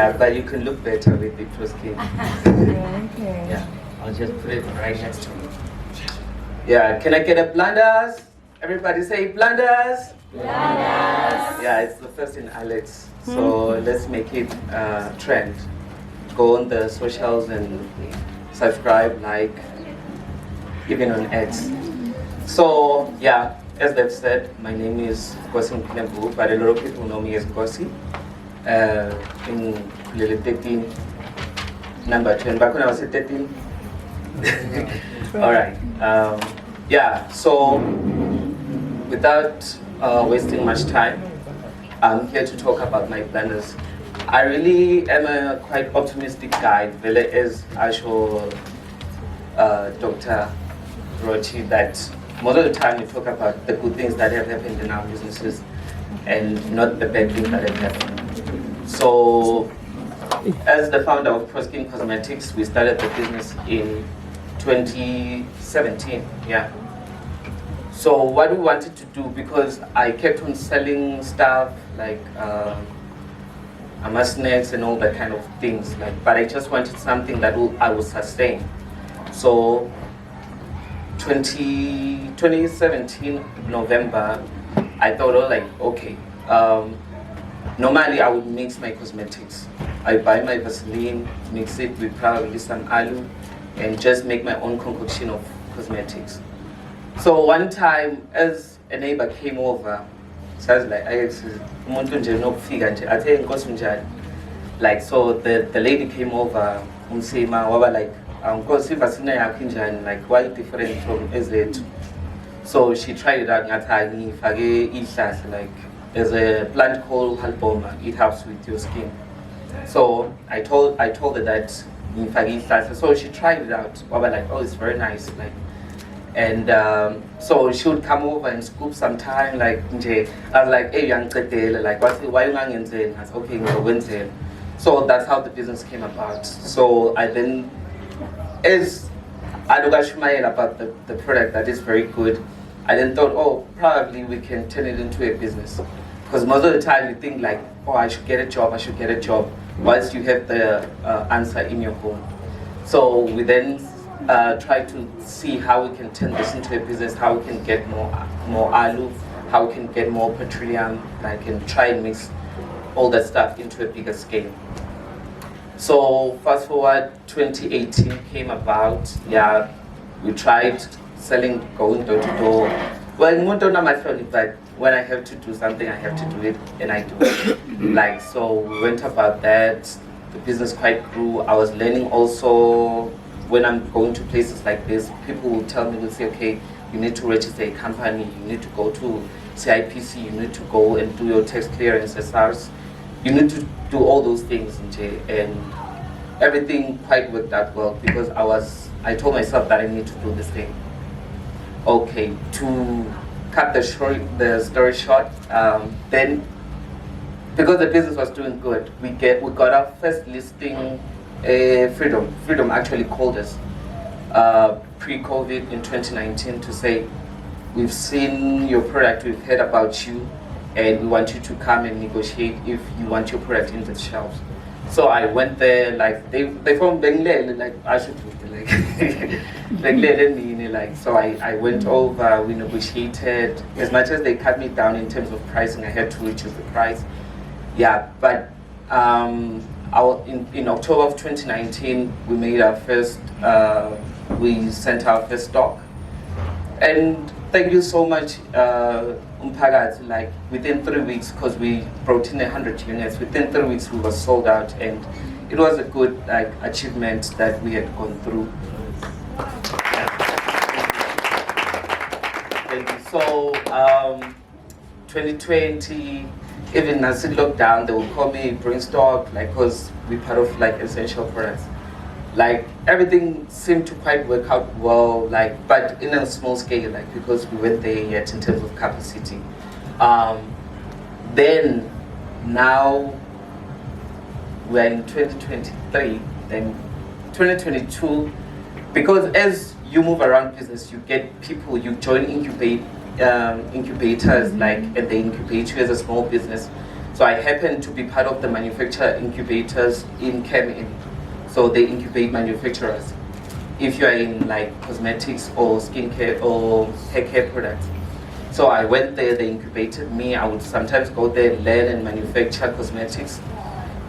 Yeah, but you can look better with the pro skin. Okay. Yeah, I'll just put it right next to me. Yeah, can I get a blunders? Everybody say blunders. Blunders. Yeah, it's the first in Alex. So let's make it a trend. Go on the socials and subscribe, like, even on X. So yeah, as they've said, my name is Nkosingiphile, but a lot of people know me as Nkosi. In Kulele 13, number 10. Back when I was at 13. All right. Yeah. So without wasting much time, I'm here to talk about my blunders. I really am a quite optimistic guy. Vele as I show Dr. Rochi that most of the time we talk about the good things that have happened in our businesses and not the bad things that have happened. So, as the founder of ProSkin Cosmetics, we started the business in 2017. Yeah. So what we wanted to do, because I kept on selling stuff like snacks and all that kind of things, like, but I just wanted something that I would sustain. So 2017 November, I thought, oh, like, okay, normally I would mix my cosmetics. I buy my Vaseline, mix it with probably some aloe, and just make my own concoction of cosmetics. So one time, as a neighbor came over, so I was like, like, so the lady came over, like, like, why different from SZ? So she tried it out, like, there's a plant called halboma, it helps with your skin. So I told her that, so she tried it out, like, oh, it's very nice, like. And so she would come over and scoop sometime, like, I was like, hey, young like, why you I said, okay, Wednesday. So that's how the business came about. So I then, as I look at about the product that is very good, I then thought, oh, probably we can turn it into a business. Because most of the time you think like, oh, I should get a job, whilst you have the answer in your home. So we then try to see how we can turn this into a business, how we can get more aloe, how we can get more petroleum, like, and try and mix all that stuff into a bigger scale. So fast forward, 2018 came about. Yeah, we tried selling, going door to door. Well, not on my phone, but when I have to do something, I have to do it, and I do it. Like, so we went about that. The business quite grew. I was learning also. When I'm going to places like this, people will tell me, will say, okay, you need to register a company, you need to go to CIPC, you need to go and do your tax clearance as SARS. You need to do all those things, and everything quite worked out well because I told myself that I need to do this thing. Okay, to cut the story short, then because the business was doing good, we got our first listing. Freedom actually called us pre-COVID in 2019 to say, we've seen your product, we've heard about you, and we want you to come and negotiate if you want your product in the shelves. So I went there, like, they from Benglele, like, I should do it, like, Benglele, like, so I went over, we negotiated. As much as they cut me down in terms of pricing, I had to reduce the price. Yeah, but in October of 2019, we made our first, we sent our first stock. And thank you so much, like, within 3 weeks, because we brought in 100 units, within 3 weeks we were sold out, and it was a good, like, achievement that we had gone through. Thank you. So, 2020, even as it lockdown, they would call me, bring stock, like, because we're part of, like, essential products. Like, everything seemed to quite work out well, like, but in a small scale, like, because we weren't there yet in terms of capacity. Then, now, we're in 2023, then 2022, because as you move around business, you get people, you join incubators, like, and they incubate you as a small business. So I happen to be part of the manufacturer incubators in ChemIn. So they incubate manufacturers. If you are in like cosmetics or skincare or hair care products. So I went there, they incubated me. I would sometimes go there and learn and manufacture cosmetics.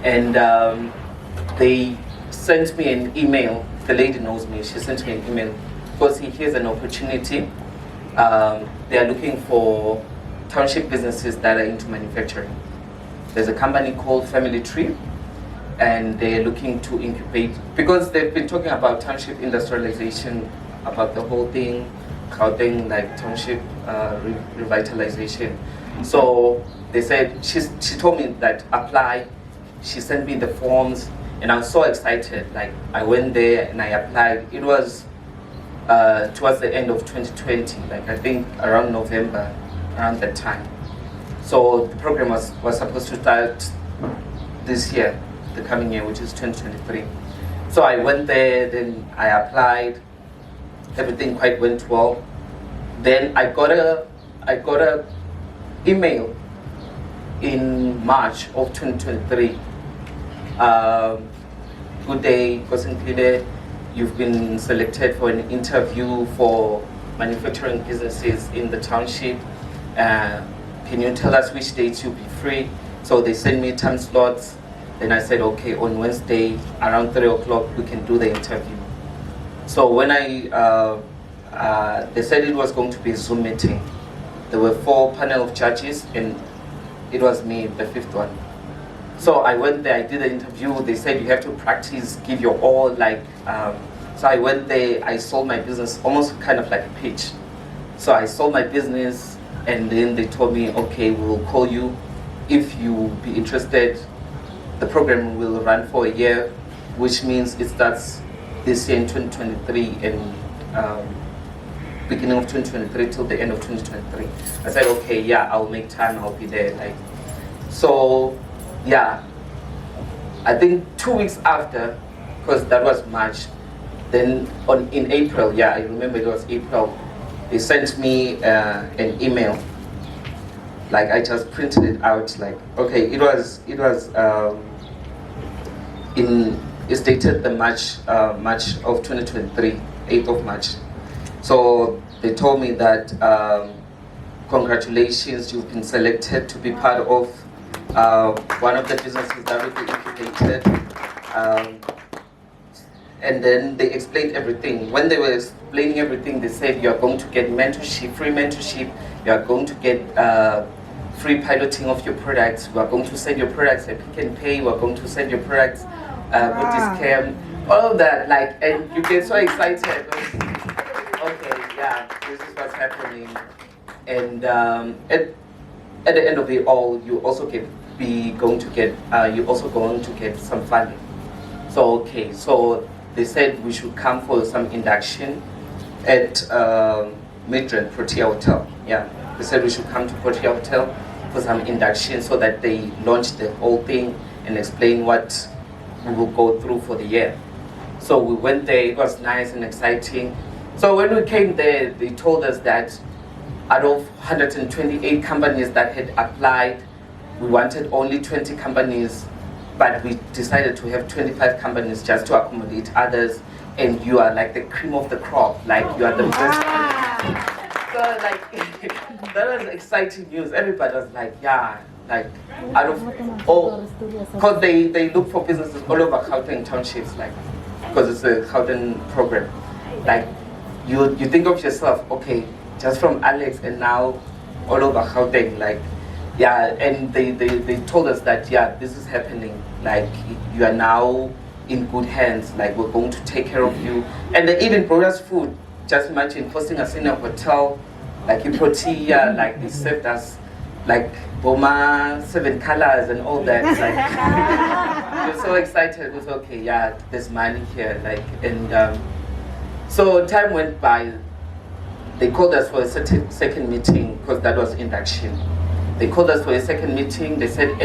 And they sent me an email. The lady knows me. She sent me an email because here's an opportunity. They are looking for township businesses that are into manufacturing. There's a company called Family Tree, and they're looking to incubate because they've been talking about township industrialization, about the whole thing, Gauteng like township revitalization. So they said she told me that apply. She sent me the forms, and I was so excited. Like I went there and I applied. It was towards the end of 2020, like I think around November, around that time. So the program was supposed to start this year, the coming year, which is 2023. So I went there, then I applied. Everything quite went well. Then I got a email in March of 2023. Good day, Nkosingiphile. You've been selected for an interview for manufacturing businesses in the township. Can you tell us which dates you'll be free? So they sent me time slots. Then I said, okay, on Wednesday around 3 o'clock we can do the interview. So when they said it was going to be a Zoom meeting. There were 4 panel of judges and it was me, the 5th one. So I went there, I did the interview. They said you have to practice, give your all. So I went there, I sold my business, almost kind of like a pitch. So I sold my business, and then they told me, okay, we'll call you if you be interested. The program will run for a year, which means it starts this year in 2023 and beginning of 2023 till the end of 2023. I said, okay, yeah, I'll make time, I'll be there. So, yeah, I think 2 weeks after, because that was March, then in April, yeah, I remember it was April, they sent me an email. Like I just printed it out. Like, okay, it's dated the March of 2023, 8th of March. So they told me that congratulations, you've been selected to be part of one of the businesses that will be incubated. And then they explained everything. When they were explaining everything, they said you are going to get mentorship, free mentorship. You are going to get free piloting of your products. We are going to send your products at Pick and Pay. We are going to send your products with discount. All of that, and you get so excited. Okay, yeah, this is what's happening. And at the end of it all, you also going to get some funding. So okay, so they said we should come for some induction at Midrand Protea Hotel. Yeah, they said we should come to Protea Hotel for some induction so that they launch the whole thing and explain what we will go through for the year. So we went there, it was nice and exciting. So when we came there, they told us that out of 128 companies that had applied, we wanted only 20 companies, but we decided to have 25 companies just to accommodate others, and you are like the cream of the crop, like you are the best. So that was exciting news. Everybody was like, yeah, like out of all, because they look for businesses all over Gauteng townships, like, because it's a Gauteng program. Like you think of yourself, okay, just from Alex and now all over Gauteng, like, yeah, and they told us that, yeah, this is happening, like you are now in good hands, like we're going to take care of you. And they even brought us food. Just imagine hosting us in a hotel, like in Protea, like they served us like Boma, 7 colors and all that. Like we were so excited. It was okay, yeah, there's money here, like, and so time went by. They called us for a second meeting because that was induction. They called us for a second meeting. They said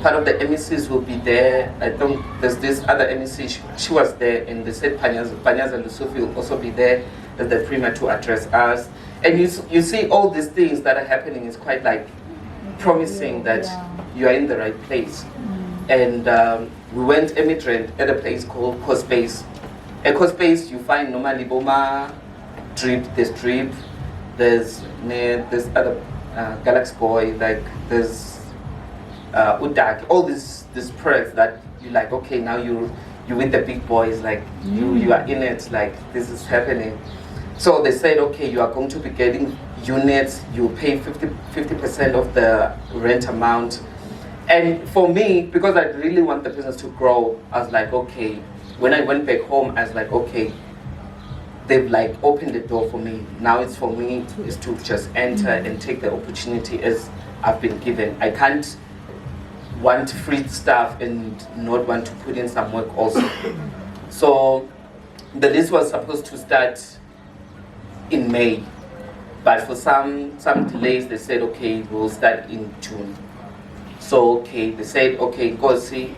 part of the MECs will be there. I think there's this other MEC, she was there, and they said Panyaza Lusufi will also be there as the premier to address us. And you see all these things that are happening is quite like, promising that you are in the right place. And we went a Midrand at a place called Cospace. At Cospace, you find normally Boma drip, there's other Galaxy Boy, like there's Udak, all these products that you like, okay, now you with the big boys, like you are in it, like this is happening. So they said, okay, you are going to be getting units, you pay 50% of the rent amount. And for me, because I really want the business to grow, I was like, okay, when I went back home, I was like, okay, they've like opened the door for me. Now it's for me is to just enter and take the opportunity as I've been given. I can't want free stuff and not want to put in some work also. So the list was supposed to start in May, but for some delays, they said, okay, we'll start in June. So, okay, they said, okay, Nkosi,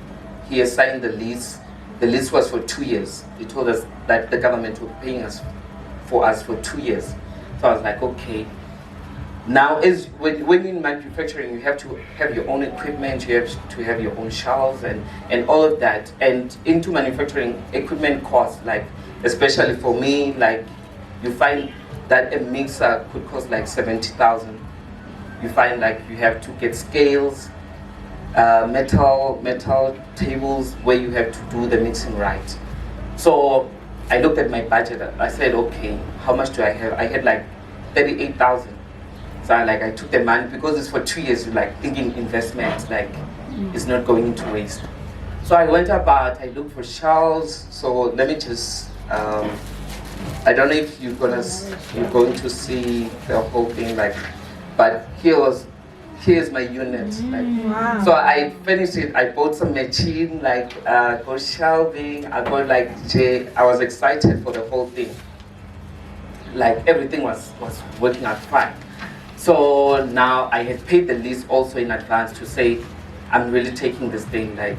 he has signed the lease. The lease was for 2 years. They told us that the government were paying us for 2 years. So I was like, okay. Now, when you're in manufacturing, you have to have your own equipment, you have to have your own shelves and all of that. And into manufacturing, equipment costs, like, especially for me, like, you find that a mixer could cost like 70,000. You find like you have to get scales, metal tables where you have to do the mixing right. So I looked at my budget. I said, okay, how much do I have? I had like 38,000. So I took the money because it's for 2 years. You're like thinking investment, like it's not going into waste. So I went about. I looked for shelves. So let me just. I don't know if you're going to see the whole thing, like, but here's my unit. Like, so I finished it. I bought some machine, like got shelving. I got like I was excited for the whole thing. Like everything was working out fine. So now I had paid the lease also in advance to say I'm really taking this thing, like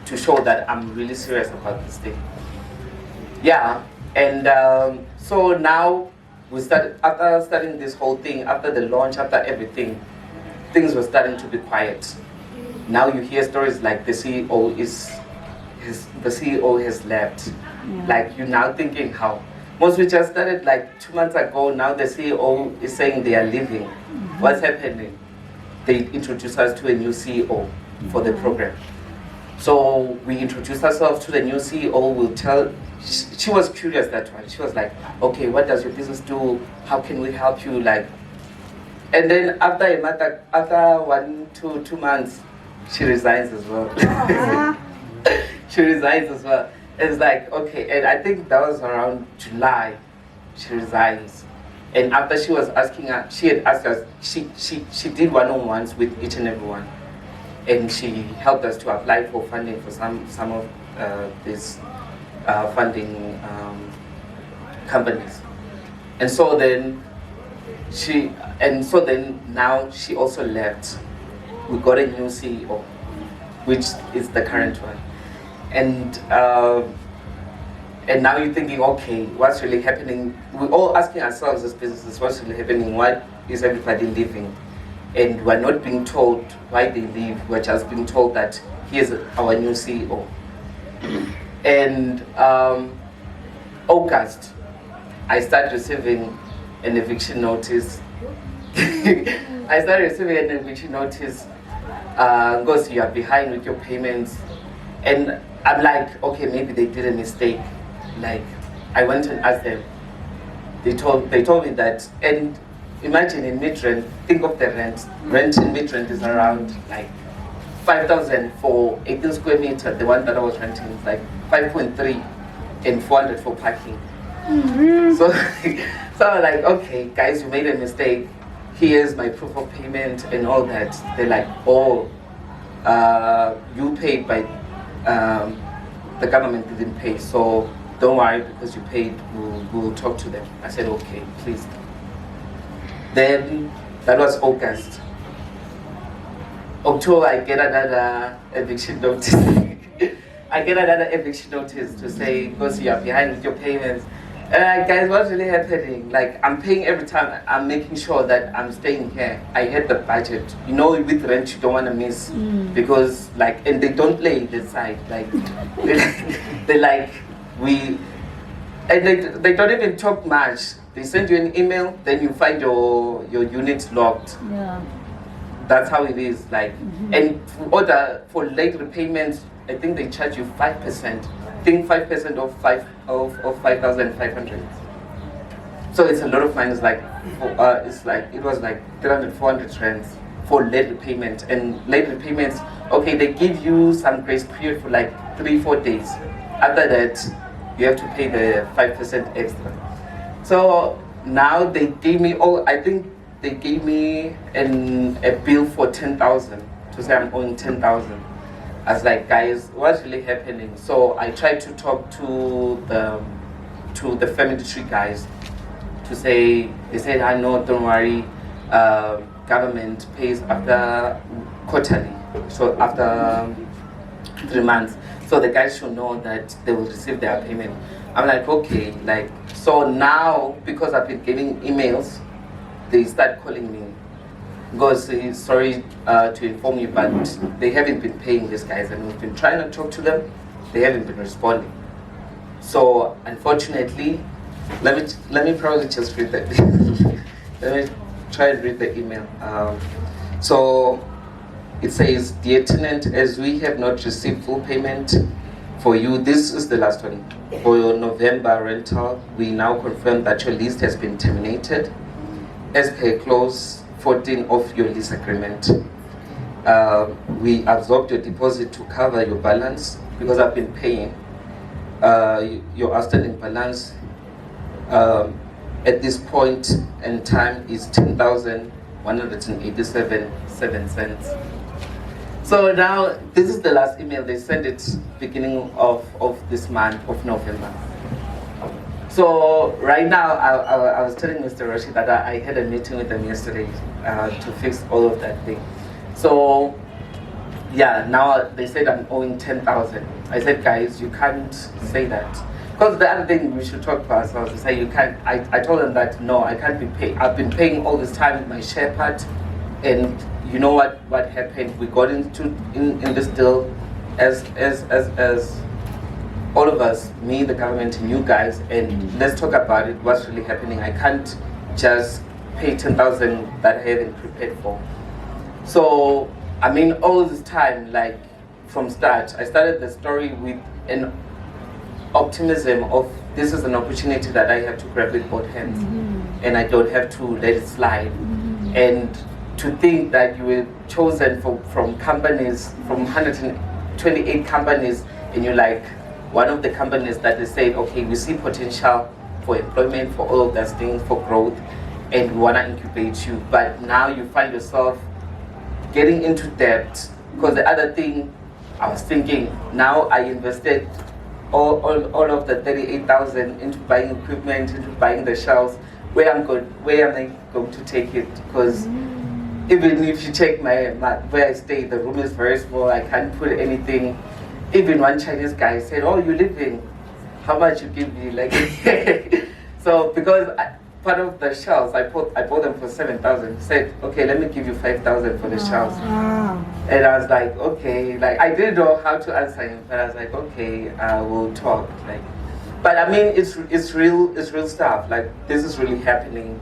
to show that I'm really serious about this thing. Yeah. And so now we started, after starting this whole thing, after the launch, after everything, things were starting to be quiet. Now you hear stories like the CEO has left. Yeah. Like you're now thinking how. Most we just started like 2 months ago, now the CEO is saying they are leaving. What's happening? They introduced us to a new CEO for the program. So we introduced ourselves to the new CEO, we'll tell. She was curious that one. She was like, okay, what does your business do? How can we help you? Like, and then after 1 to 2 months, she resigns as well. She resigns as well. It's like, okay, and I think that was around July, she resigns. And after she was asking us, she had asked us, she did one-on-ones with each and every one. And she helped us to apply for funding for some of these funding companies. And so then now she also left. We got a new CEO, which is the current one. And now you're thinking, okay, what's really happening? We're all asking ourselves as businesses, what's really happening? Why is everybody leaving? And we're not being told why they leave. We're just being told that here's our new CEO. And August, I started receiving an eviction notice. Goes, you are behind with your payments. And I'm like, okay, maybe they did a mistake. Like, I went and asked them. They told me that, and imagine in Midrand, think of the rent. Rent in Midrand is around like 5,000 for 18 square meter. The one that I was renting is like 5.3 and 400 for parking. So I'm like, okay, guys, you made a mistake. Here's my proof of payment and all that. They're like, oh, you paid by, the government didn't pay, so don't worry because you paid, we'll talk to them. I said, okay, please. Then that was August. October, I get another eviction notice. I get another eviction notice to say, because you are behind with your payments. Guys, what's really happening? Like, I'm paying every time. I'm making sure that I'm staying here. I had the budget. You know, with rent, you don't want to miss because, like, and they don't play this side. Like, they like we, and they don't even talk much. They send you an email, then you find your unit locked. Yeah. That's how it is. Like, and for late repayments, I think they charge you 5%. I think 5% of 5,500. So it's a lot of money. It's like it was like 300, 400 rands for late repayment. And late repayments, okay, they give you some grace period for like 3-4 days. After that, you have to pay the 5% extra. So now they gave me I think they gave me a bill for 10,000 to say I'm owing 10,000. I was like, guys, what's really happening? So I tried to talk to the family tree guys to say, they said, I know, don't worry, government pays after quarterly, so after 3 months. So the guys should know that they will receive their payment. I'm like, okay, like, so now because I've been getting emails, they start calling me. Because sorry to inform you, but they haven't been paying these guys, and we've been trying to talk to them. They haven't been responding. So unfortunately, let me probably just read that. Let me try and read the email. So it says, "Dear tenant, as we have not received full payment for you, this is the last one. For your November rental, we now confirm that your lease has been terminated as per clause 14 of your lease agreement. We absorbed your deposit to cover your balance because I've been paying. Your outstanding balance at this point in time is 10,187.7 cents. So now this is the last email. They sent it beginning of this month of November. So right now, I was telling Mr. Rashid that I had a meeting with them yesterday to fix all of that thing. So yeah, now they said I'm owing 10,000. I said, guys, you can't say that. Because the other thing we should talk to ourselves is say you can't. I told them that no, I can't be paid. I've been paying all this time with my share part, and you know what happened? We got into in this deal as all of us, me, the government, and you guys, and let's talk about it, what's really happening. I can't just pay 10,000 that I haven't prepared for. So, I mean, all this time, like, from start, I started the story with an optimism of this is an opportunity that I have to grab with both hands, and I don't have to let it slide. And to think that you were chosen from companies, from 128 companies, and you're like, one of the companies that they said, okay, we see potential for employment, for all of those things, for growth, and we want to incubate you. But now you find yourself getting into debt. Because the other thing, I was thinking, now I invested all of the 38,000 into buying equipment, into buying the shelves. Where am I going to take it? Because even if you check my where I stay, the room is very small. I can't put anything. Even one Chinese guy said, "Oh, you're living? How much you give me?" Like, so because part of the shells, I bought them for 7,000. He said, "Okay, let me give you 5,000 for the shells." And I was like, "Okay." Like, I didn't know how to answer him, but I was like, "Okay, we'll talk." Like, but I mean, it's real stuff. Like, this is really happening,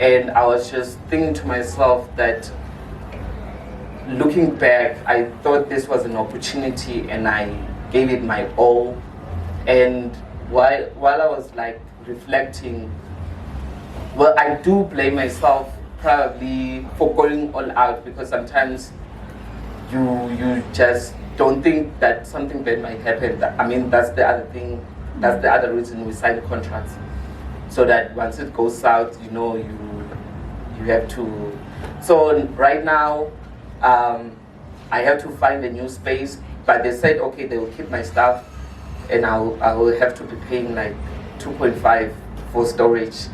and I was just thinking to myself that, looking back, I thought this was an opportunity and I gave it my all. And while I was like reflecting, well, I do blame myself probably for going all out, because sometimes you just don't think that something bad might happen. I mean, that's the other thing, that's the other reason we sign contracts. So that once it goes south, you know, you have to. So right now, I have to find a new space, but they said, okay, they will keep my stuff, and I will have to be paying like 2.5 for storage.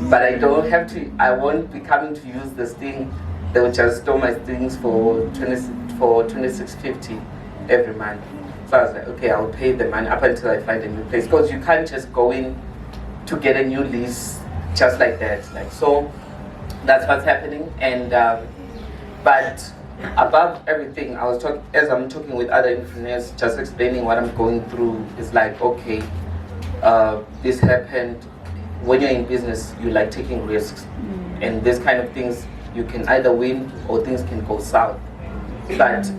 But I don't have to. I won't be coming to use this thing. They will just store my things for 26.50 every month. So I was like, okay, I'll pay the money up until I find a new place, because you can't just go in to get a new lease just like that. Like, so that's what's happening. And but above everything, as I'm talking with other entrepreneurs, just explaining what I'm going through. Is like, okay, this happened. When you're in business, you like taking risks, and this kind of things, you can either win or things can go south. But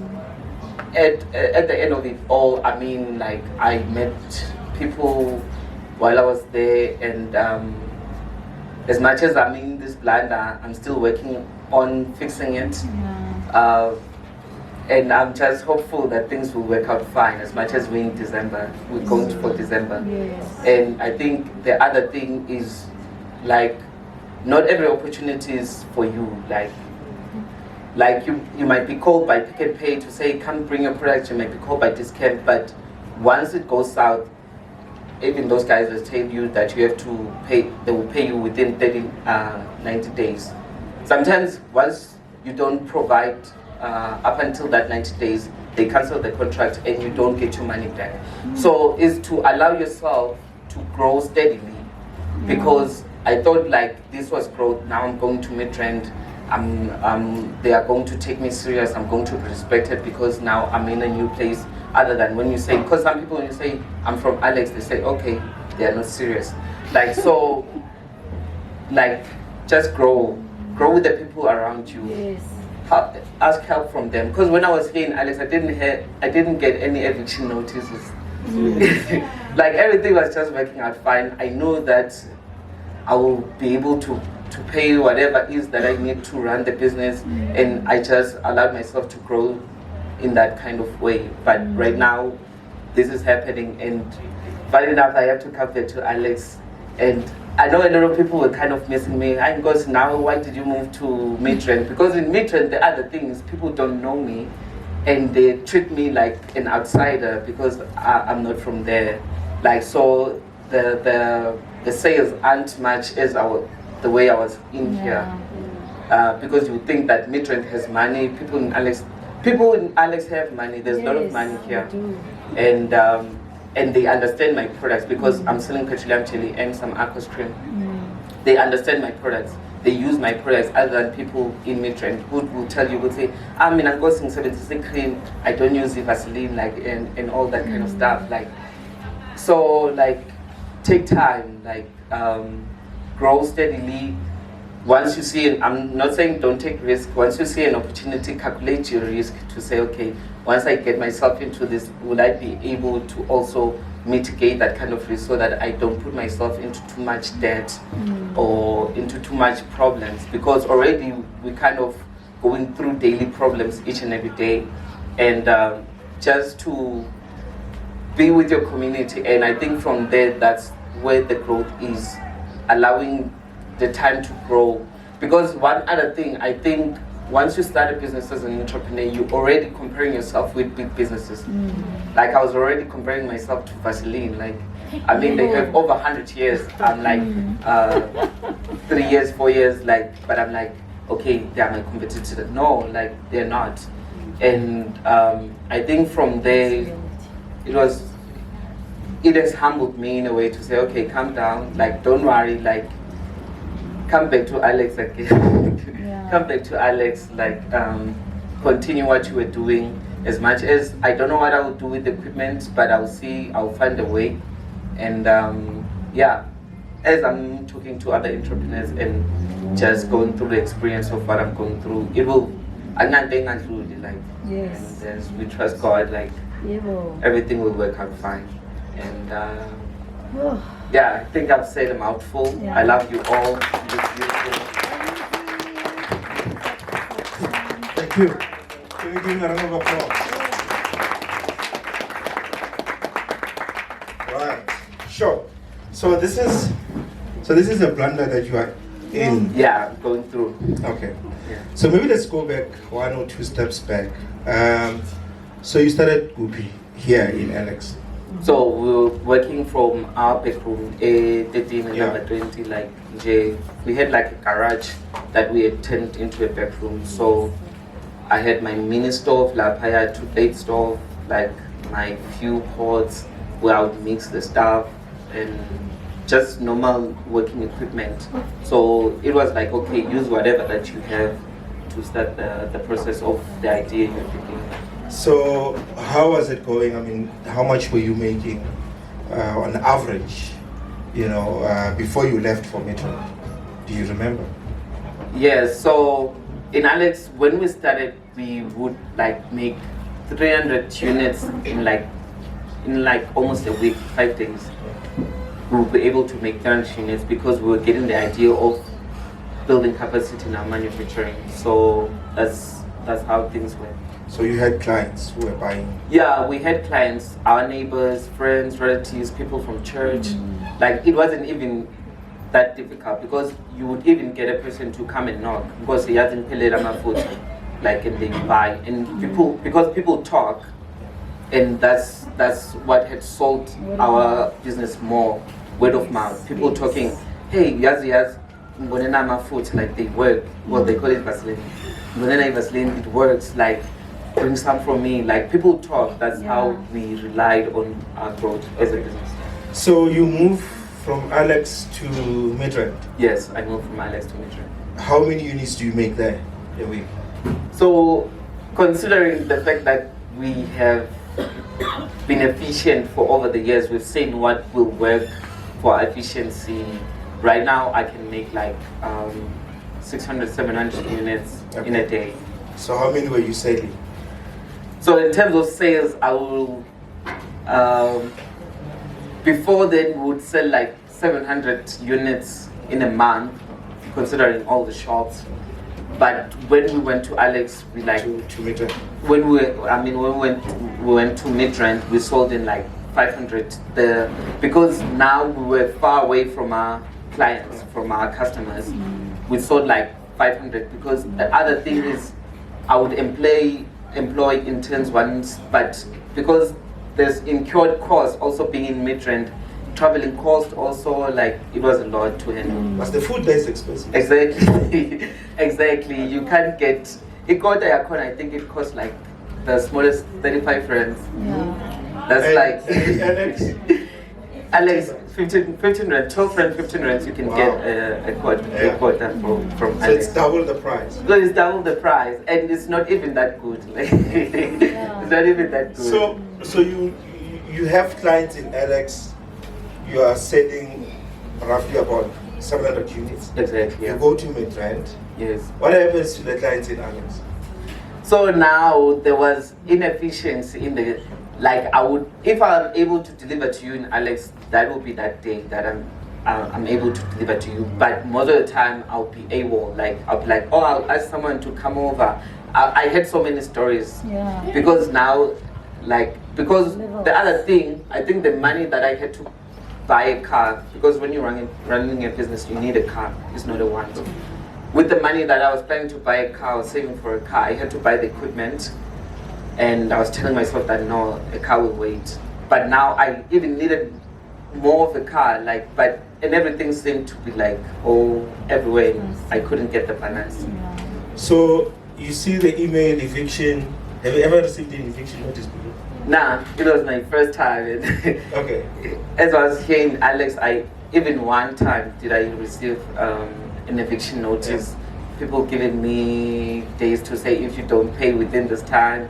at the end of it all, I mean, like, I met people while I was there, and as much as I'm in this blunder, I'm still working on fixing it. And I'm just hopeful that things will work out fine. As much as we're in December, we're going for December. Yes. And I think the other thing is, like, not every opportunity is for you. Like you might be called by Pick and Pay to say, come bring your products. You might be called by Discount, but once it goes south, even those guys will tell you that you have to pay. They will pay you within 90 days. Sometimes once you don't provide up until that 90 days, they cancel the contract and you don't get your money back. So is to allow yourself to grow steadily, because I thought like this was growth. Now I'm going to Midrand. They are going to take me serious. I'm going to be respected because now I'm in a new place. Other than when you say, because some people when you say I'm from Alex, they say okay, they are not serious. Like, so, like, just grow with the people around you. Yes. Ask help from them, because when I was here in Alex, I didn't get any eviction notices. Like, everything was just working out fine. I know that I will be able to pay whatever it is that I need to run the business, and I just allowed myself to grow in that kind of way. But right now, this is happening, and funny enough, I have to come back to Alex, and I know a lot of people were kind of missing me. I goes, now why did you move to Midrand? Because in Midrand, the other thing is people don't know me, and they treat me like an outsider because I'm not from there. Like, so the sales aren't much as the way I was in here. Because you think that Midrand has money. People in Alex have money. There's a lot of money here, and they understand my products because I'm selling petroleum jelly and some aqua cream. They understand my products. They use my products, other than people in Midrand who will tell you, would say, I'm in Nkosingiphile cream. I don't use the Vaseline, like, and all that kind of stuff. Like, so, like, take time, like, grow steadily. Once you see, I'm not saying don't take risk. Once you see an opportunity, calculate your risk to say, okay, once I get myself into this, will I be able to also mitigate that kind of risk so that I don't put myself into too much debt or into too much problems? Because already we're kind of going through daily problems each and every day, and just to be with your community. And I think from there, that's where the growth is, allowing the time to grow. Because one other thing, I think once you start a business as an entrepreneur, you're already comparing yourself with big businesses. Like, I was already comparing myself to Vaseline. Like, I mean, they have over 100 years. I'm like 3 years, 4 years, like, but I'm like, okay, they are my competitors. No, like, they're not. And I think from there, it has humbled me in a way to say, okay, calm down, like, don't worry, like, come back to Alex again. Come back to Alex, like, continue what you were doing. As much as I don't know what I will do with the equipment, but I'll find a way. And yeah, as I'm talking to other entrepreneurs and just going through the experience of what I'm going through, it will, I'm not being included, like, yes. And as we trust God, like, everything will work out fine. And yeah, I think I've said a mouthful. I love you all. Thank you. Can we give him a round of applause? Right. Sure. So this is a blunder that you are in. Yeah, I'm going through. Okay. Yeah. So maybe let's go back 1 or 2 steps back. So you started Guppy here in Alex. So we were working from our bedroom, A13 and number 20, like, we had like a garage that we had turned into a bedroom. So I had my mini stove, like, I had 2 plate stove, like my few pots where I would mix the stuff, and just normal working equipment. So it was like, okay, use whatever that you have to start the process of the idea you're thinking. So how was it going? I mean, how much were you making on average, before you left for Midrand? Do you remember? Yes, so in Alex, when we started, we would like make 300 units in almost a week, 5 days. We would be able to make 300 units because we were getting the idea of building capacity in our manufacturing. So that's how things went. So you had clients who were buying? Yeah, we had clients, our neighbors, friends, relatives, people from church. Like it wasn't even that difficult because you would even get a person to come and knock because he hasn't paid my food, like, and they buy. And because people talk, and that's what had sold our business more, word of mouth. People talking, hey, yes, my food, like they work. Well, they call it Vaseline. Vaseline, it works. Like, bring some from me. Like people talk. That's how we relied on our growth as a business. So you moved from Alex to Midrand? Yes, I moved from Alex to Midrand. How many units do you make there a week? So, considering the fact that we have been efficient for over the years, we've seen what will work for our efficiency. Right now, I can make like 600, 700 units in a day. So how many were you selling? So in terms of sales, I will, before then we would sell like 700 units in a month, considering all the shops. But when we went to Alex, we like to Midrand. When we went to Midrand, we sold in like 500 there because now we were far away from our clients, from our customers. We sold like 500 because the other thing is I would employ interns once, but because there's incurred costs also being in Midrand, traveling cost also, like it was a lot to handle. Was the food there expensive? Exactly. Exactly. You can't get it. Got I think it cost like the smallest 35 rands. Yeah. That's And like Alex? Alex 15 rand, 12 rand, 15 rands. You can get a quarter from So Alex. it's double the price. So it's double the price, and it's not even that good. Like, it's not even that good. So you have clients in Alex. You are selling roughly about 700 units. Exactly. You go to Midrand. Yes. What happens to the clients in Alex? So now there was inefficiency in the, like I would, if I'm able to deliver to you in Alex, that will be that day that I'm able to deliver to you. But most of the time I'll be able, like I'll be like, oh, I'll ask someone to come over. I had so many stories. Yeah. Because now, because the other thing, I think the money that I had to buy a car, because when you're running a business, you need a car. It's not a want. With the money that I was planning to buy a car, I was saving for a car. I had to buy the equipment, and I was telling myself that no, a car will wait. But now I even needed more of a car, and everything seemed to be everywhere. I couldn't get the balance. So you see the email eviction. Have you ever received an eviction notice before? Nah, it was my first time. Okay. As I was here in Alex, even one time did I receive an eviction notice. People giving me days to say, if you don't pay within this time,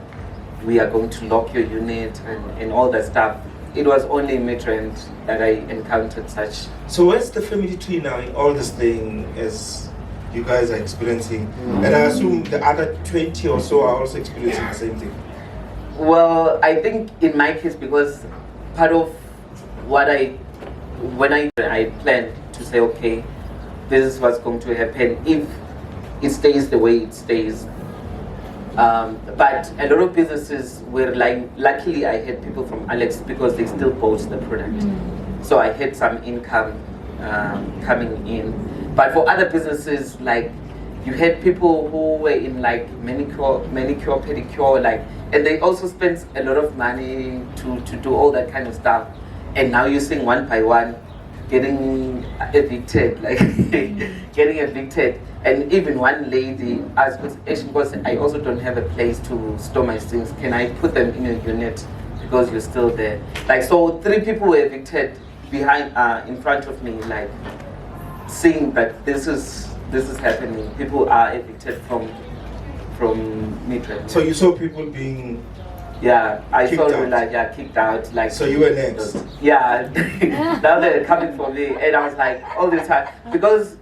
we are going to lock your unit and all that stuff. It was only in Midrand that I encountered such. So where's the family tree now in all this thing as you guys are experiencing? And I assume the other 20 or so are also experiencing the same thing. Well, I think in my case, because part of what when I planned to say, okay, this is what's going to happen if it stays the way it stays. But a lot of businesses were luckily I had people from Alex because they still bought the product. So I had some income coming in. But for other businesses, you had people who were in manicure, pedicure, and they also spent a lot of money to do all that kind of stuff. And now you're seeing one by one getting evicted, getting evicted. And even one lady asked, because I also don't have a place to store my things, can I put them in a unit because you're still there? So 3 people were evicted behind, in front of me, like seeing that this is happening. People are evicted from Midrand. So you saw people being. Yeah, I Kicked saw out. them like kicked out. Like So you were next. Yeah, now they're coming for me, and I was like all the time because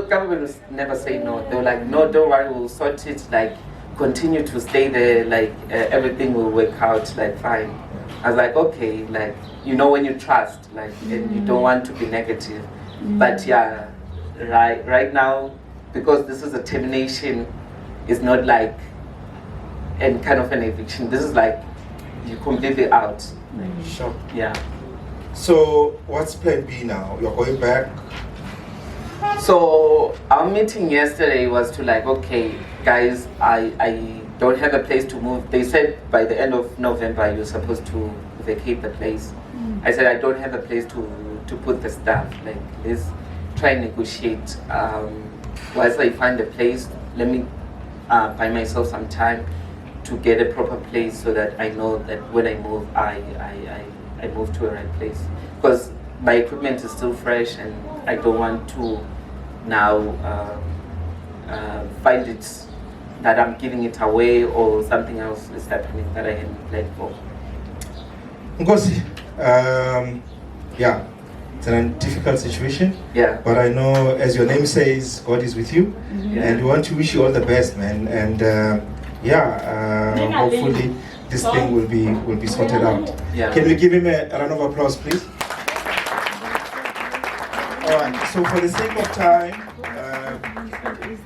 government was never say no. They were like, no, don't worry, we'll sort it. Like continue to stay there. Like everything will work out. Like fine. I was like okay, like when you trust, like and you don't want to be negative, but yeah, right now because this is a termination, it's not like and kind of an eviction. This is like you're completely out. Sure. Yeah. So what's plan B now? You're going back? So our meeting yesterday was to like, okay, guys, I don't have a place to move. They said by the end of November you're supposed to vacate the place. I said I don't have a place to put the staff. Like let's try and negotiate. Once I find a place, let me buy myself some time to get a proper place so that I know that when I move, I move to a right place. Because my equipment is still fresh and I don't want to now find it that I'm giving it away or something else is happening that I can plan for. Nkosi, yeah, it's a difficult situation. Yeah. But I know, as your name says, God is with you, Yeah. and we want to wish you all the best, man. And hopefully this thing will be sorted out. Yeah. Can we give him a round of applause, please? All right. So for the sake of time,